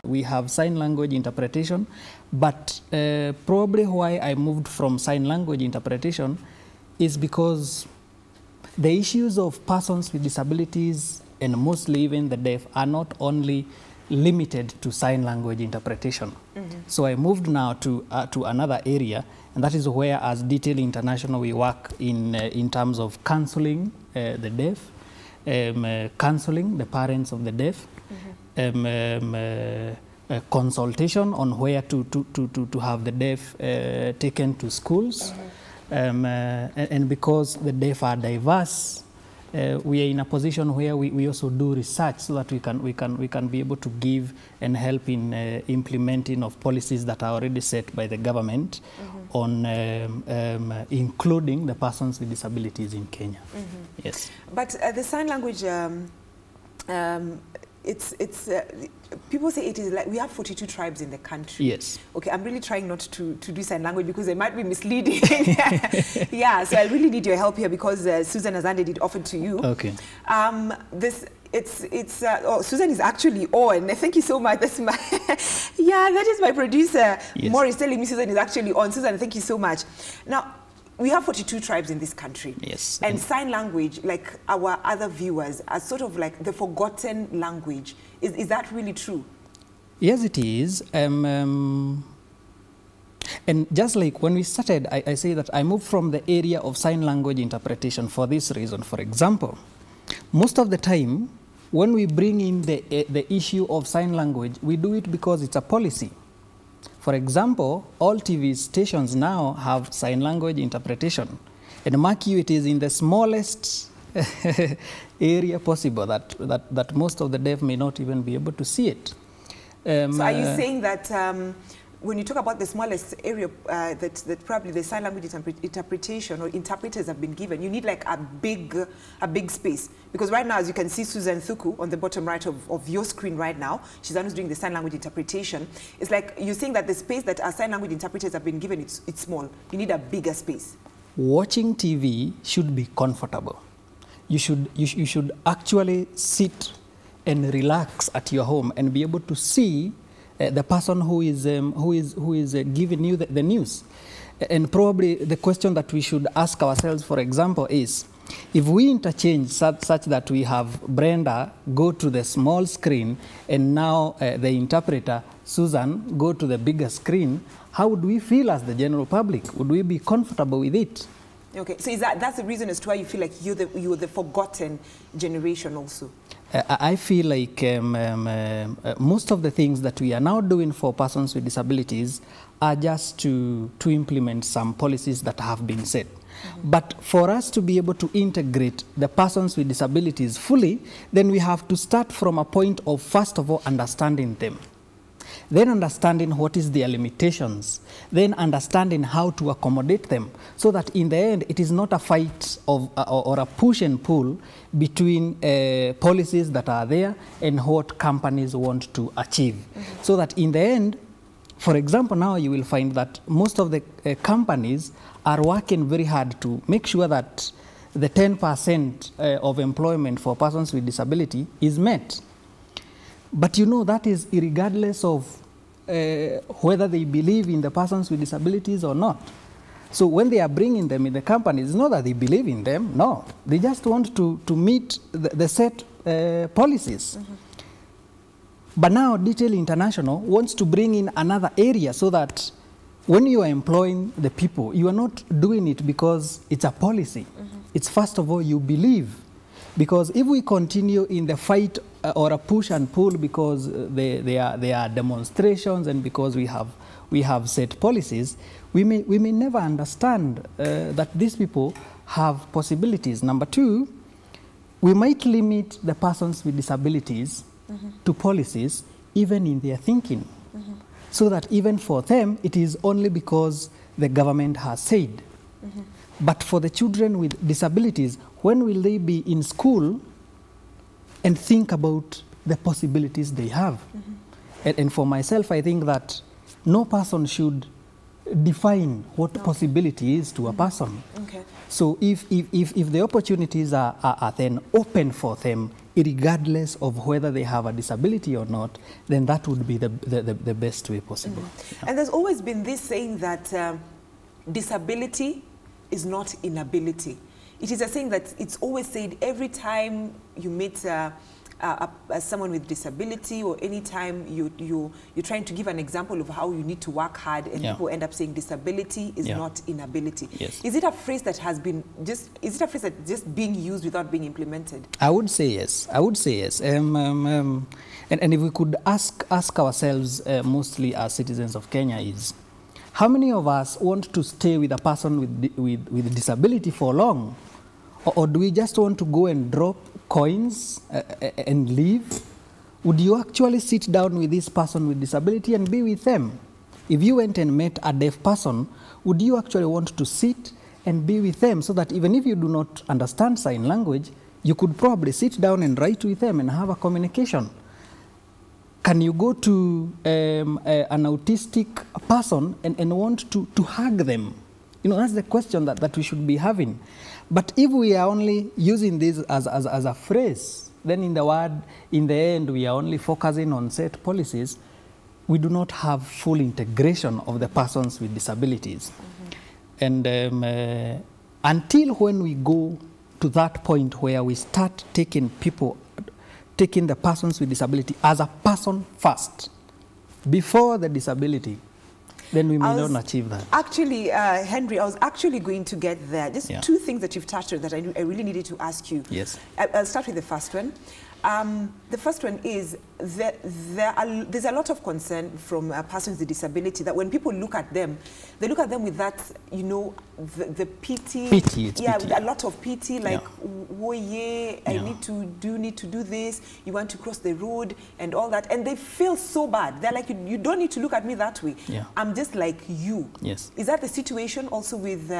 we have sign language interpretation, but probably why I moved from sign language interpretation is because the issues of persons with disabilities and mostly even the deaf are not only limited to sign language interpretation. So I moved now to another area, and that is where, as Detail International, we work in terms of counseling the deaf, counseling the parents of the deaf, consultation on where to have the deaf taken to schools, and because the deaf are diverse, we are in a position where we also do research so that we can be able to give and help in implementing of policies that are already set by the government on including the persons with disabilities in Kenya. Yes. But the sign language, people say it is like we have 42 tribes in the country. Yes. Okay, I'm really trying not to do sign language because they might be misleading. Yeah, so I really need your help here because Susan Azande did offer to you. Okay. Susan is actually on. Thank you so much. That's my that is my producer. Yes. Maurice telling me Susan is actually on. Susan, thank you so much. Now, we have 42 tribes in this country. Yes. And sign language, like our other viewers, are sort of like the forgotten language. Is that really true? Yes, it is. And just like when we started, I say that I moved from the area of sign language interpretation for this reason. For example, most of the time, when we bring in the issue of sign language, we do it because it's a policy. For example, all TV stations now have sign language interpretation. And mark you, it is in the smallest area possible that most of the deaf may not even be able to see it. So are you saying that when you talk about the smallest area that probably the sign language interpretation or interpreters have been given, you need like a big space? Because right now, as you can see Susan Thuku on the bottom right of your screen right now, she's the one who's doing the sign language interpretation. It's like you're saying that the space that our sign language interpreters have been given, it's small. You need a bigger space. Watching TV should be comfortable. You should actually sit and relax at your home and be able to see the person who is giving you the news. And probably the question that we should ask ourselves, for example, is if we interchange such that we have Brenda go to the small screen and now the interpreter, Susan, go to the bigger screen, how would we feel as the general public? Would we be comfortable with it? Okay, so that's the reason as to why you feel like you're the forgotten generation also? I feel like most of the things that we are now doing for persons with disabilities are just to implement some policies that have been set. But for us to be able to integrate the persons with disabilities fully, then we have to start from a point of, first of all, understanding them. Then understanding what is their limitations, then understanding how to accommodate them, so that in the end it is not a fight of or a push and pull between policies that are there and what companies want to achieve. So that in the end, for example, now you will find that most of the companies are working very hard to make sure that the 10% of employment for persons with disability is met. But you know, that is regardless of whether they believe in the persons with disabilities or not. So when they are bringing them in the companies, it's not that they believe in them, no. They just want to meet the set policies. But now Detail International wants to bring in another area so that when you are employing the people, you are not doing it because it's a policy. It's first of all, you believe. Because if we continue in the fight or a push and pull because there are demonstrations and because we have set policies, we may never understand that these people have possibilities. Number two, we might limit the persons with disabilities to policies even in their thinking. So that even for them, it is only because the government has said. But for the children with disabilities, when will they be in school and think about the possibilities they have? And for myself, I think that no person should define what possibility is to a person. Okay. So if the opportunities are then open for them, regardless of whether they have a disability or not, then that would be the best way possible. And there's always been this saying that disability is not inability. It is a saying that it's always said every time you meet someone with disability, or any time you're trying to give an example of how you need to work hard, and people end up saying disability is not inability. Yes. Is it a phrase that has been is it a phrase that's just being used without being implemented? I would say yes. I would say yes. And if we could ask ourselves, mostly as citizens of Kenya, is how many of us want to stay with a person with disability for long? Or do we just want to go and drop coins and leave? Would you actually sit down with this person with disability and be with them? If you went and met a deaf person, would you actually want to sit and be with them, so that even if you do not understand sign language, you could probably sit down and write with them and have a communication? Can you go to an autistic person and want to hug them? You know, that's the question that we should be having. But if we are only using this as a phrase, then in the end, we are only focusing on set policies. We do not have full integration of the persons with disabilities. And until when we go to that point where we start taking the persons with disability as a person first, before the disability, then we may not achieve that. Actually, Henry, I was actually going to get there. Just two things that you've touched on that I really needed to ask you. Yes. I'll start with the first one. The first one is that there's a lot of concern from persons with disability that when people look at them, they look at them with that, you know, the pity. Pity, a lot of pity, like, oh yeah, I need to do this. You want to cross the road and all that, and they feel so bad. They're like, you don't need to look at me that way. Yeah. I'm just like you. Yes. Is that the situation also with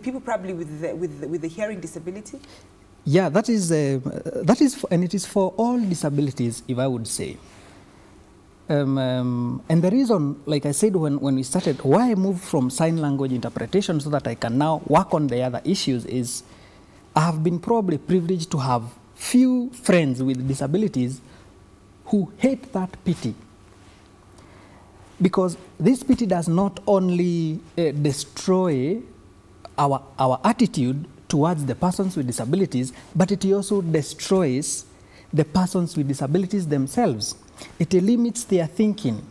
people probably with the hearing disability? Yeah, that is, and it is for all disabilities, if I would say. And the reason, like I said when we started, why I moved from sign language interpretation so that I can now work on the other issues is I have been probably privileged to have few friends with disabilities who hate that pity. Because this pity does not only destroy our attitude towards the persons with disabilities, but it also destroys the persons with disabilities themselves. It limits their thinking.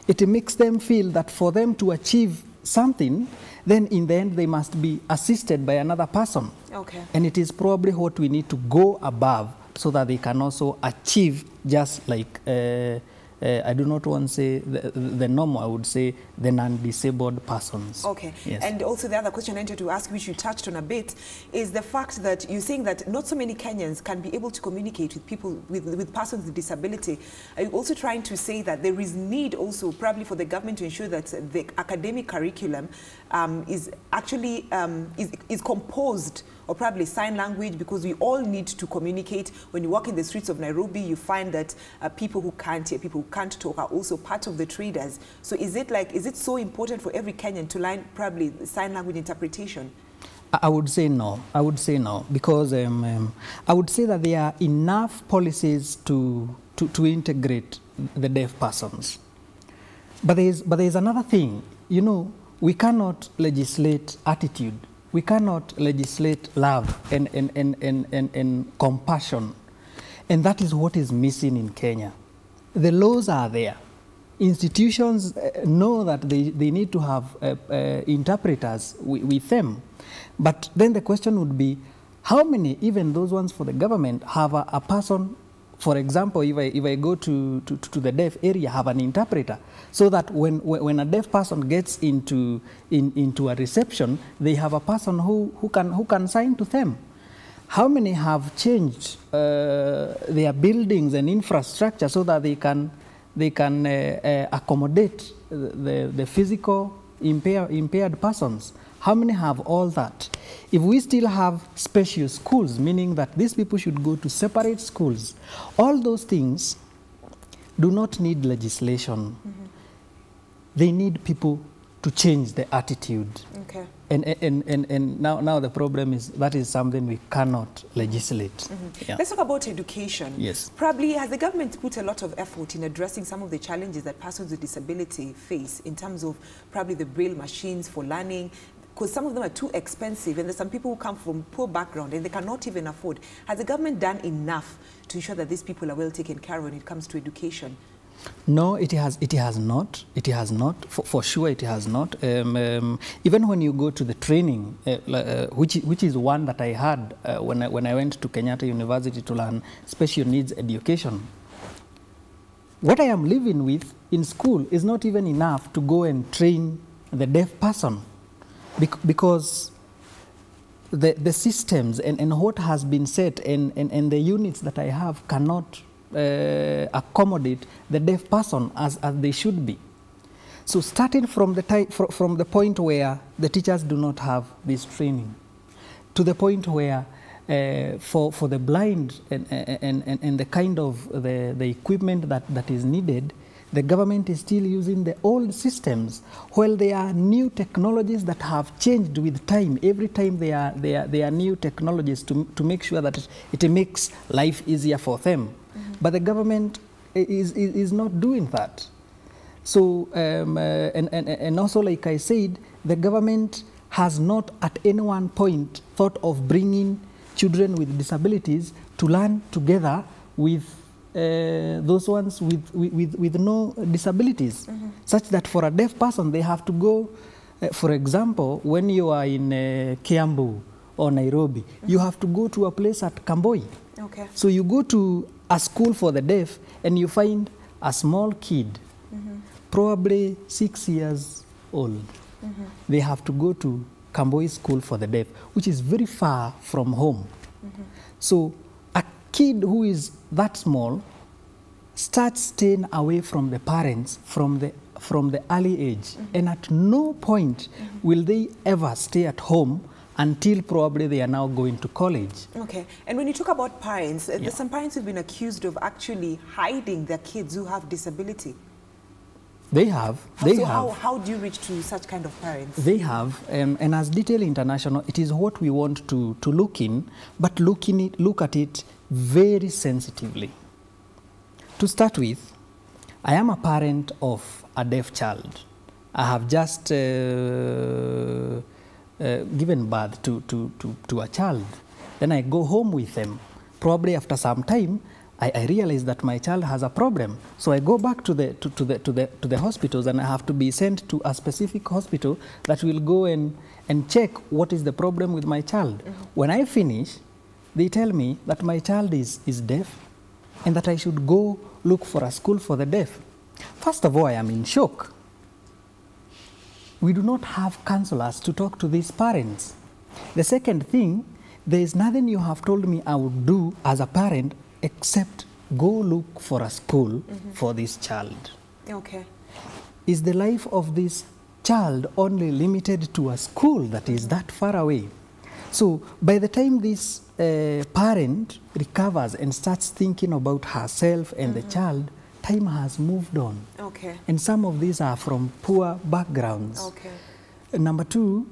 It makes them feel that for them to achieve something, then in the end they must be assisted by another person. Okay. And it is probably what we need to go above so that they can also achieve, just like I do not want to say the normal, I would say the non-disabled persons. Okay. Yes. And also the other question I wanted to ask, which you touched on a bit, is the fact that you're saying that not so many Kenyans can be able to communicate with people, with persons with disability. Are you also trying to say that there is need also probably for the government to ensure that the academic curriculum is actually is composed or probably sign language, because we all need to communicate. When you walk in the streets of Nairobi, you find that people who can't hear, people who can't talk are also part of the traders. So is it so important for every Kenyan to learn probably sign language interpretation? I would say no. I would say no, because I would say that there are enough policies to integrate the deaf persons. But there is another thing. You know, we cannot legislate attitude. We cannot legislate love and compassion. And that is what is missing in Kenya. The laws are there. Institutions know that they need to have interpreters with them. But then the question would be, how many, even those ones for the government, have a person, for example, if I go to the deaf area, have an interpreter, so that when a deaf person gets into a reception, they have a person who can sign to them. How many have changed their buildings and infrastructure so that they can accommodate the physical impaired persons? How many have all that? If we still have special schools, meaning that these people should go to separate schools, all those things do not need legislation. Mm-hmm. They need people to change the attitude. Okay. And now the problem is that is something we cannot legislate. Yeah. Let's talk about education. Yes. Probably has the government put a lot of effort in addressing some of the challenges that persons with disability face in terms of probably the braille machines for learning, because some of them are too expensive, and there's some people who come from poor background and they cannot even afford. Has the government done enough to ensure that these people are well taken care of when it comes to education? No, it has not. It has not. For sure, it has not. Even when you go to the training, which is one that I had when I went to Kenyatta University to learn special needs education, what I am living with in school is not even enough to go and train the deaf person, because the systems and what has been set and the units that I have cannot accommodate the deaf person as they should be. So starting from the point where the teachers do not have this training, to the point where for the blind and the kind of the equipment that is needed, the government is still using the old systems, while there are new technologies that have changed with time. Every time there are new technologies to make sure that it makes life easier for them. But the government is not doing that. So, and also, like I said, the government has not at any one point thought of bringing children with disabilities to learn together with those ones with no disabilities, such that for a deaf person, they have to go, for example, when you are in Kiambu or Nairobi, you have to go to a place at Kamboi. Okay. So you go to a school for the deaf and you find a small kid, probably 6 years old. They have to go to Kamboi school for the deaf, which is very far from home. So a kid who is that small starts staying away from the parents from the early age, and at no point will they ever stay at home until probably they are now going to college. Okay. And when you talk about parents, there's some parents who've been accused of actually hiding their kids who have disability. They have. How do you reach to such kind of parents? They have. And as Detail International, it is what we want to look in, but look at it very sensitively. To start with, I am a parent of a deaf child. I have just given birth to a child. Then I go home with them. Probably after some time, I realize that my child has a problem. So I go back to the hospitals, and I have to be sent to a specific hospital that will go and check what is the problem with my child. When I finish, they tell me that my child is deaf and that I should go look for a school for the deaf. First of all, I am in shock. We do not have counselors to talk to these parents. The second thing, there is nothing you have told me I would do as a parent except go look for a school for this child. Okay. Is the life of this child only limited to a school that is that far away? So by the time this parent recovers and starts thinking about herself and the child, time has moved on. Okay. And some of these are from poor backgrounds. Okay. Number two,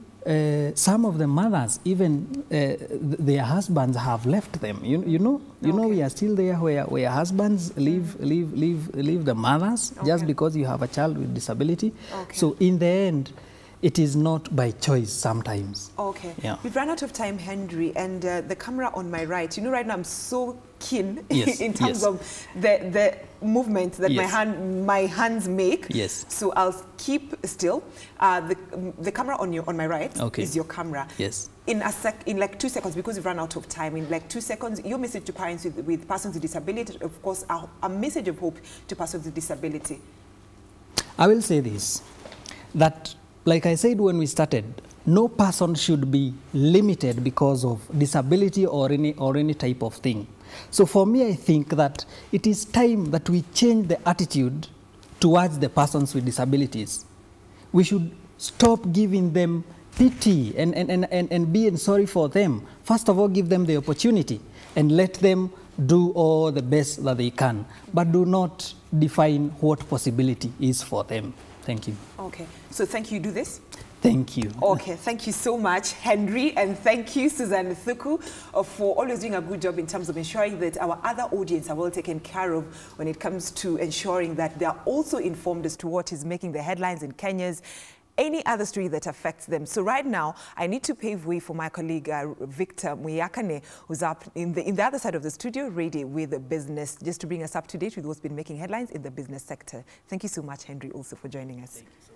some of the mothers, even their husbands have left them. You know, we are still there where husbands leave the mothers just because you have a child with disability. Okay. So in the end, it is not by choice sometimes. Okay. Yeah. We've run out of time, Henry, and the camera on my right. You know, right now I'm so keen in terms of the movement that my hands make. Yes. So I'll keep still. The camera on my right is your camera. Yes. In like 2 seconds, because we've run out of time, in like 2 seconds, your message to parents with persons with disability, of course, a message of hope to persons with disability. I will say this, that like I said when we started, no person should be limited because of disability or any type of thing. So for me, I think that it is time that we change the attitude towards the persons with disabilities. We should stop giving them pity and being sorry for them. First of all, give them the opportunity and let them do all the best that they can, but do not define what possibility is for them. Thank you. Okay. So thank you. Do this. Thank you. Okay, thank you so much, Henry, and thank you, Susan Thuku, for always doing a good job in terms of ensuring that our other audience are well taken care of when it comes to ensuring that they are also informed as to what is making the headlines in Kenya's any other story that affects them. So right now, I need to pave way for my colleague, Victor Muyakane, who's up in the other side of the studio, ready with the business, just to bring us up to date with what's been making headlines in the business sector. Thank you so much, Henry, also for joining us. Thank you so much.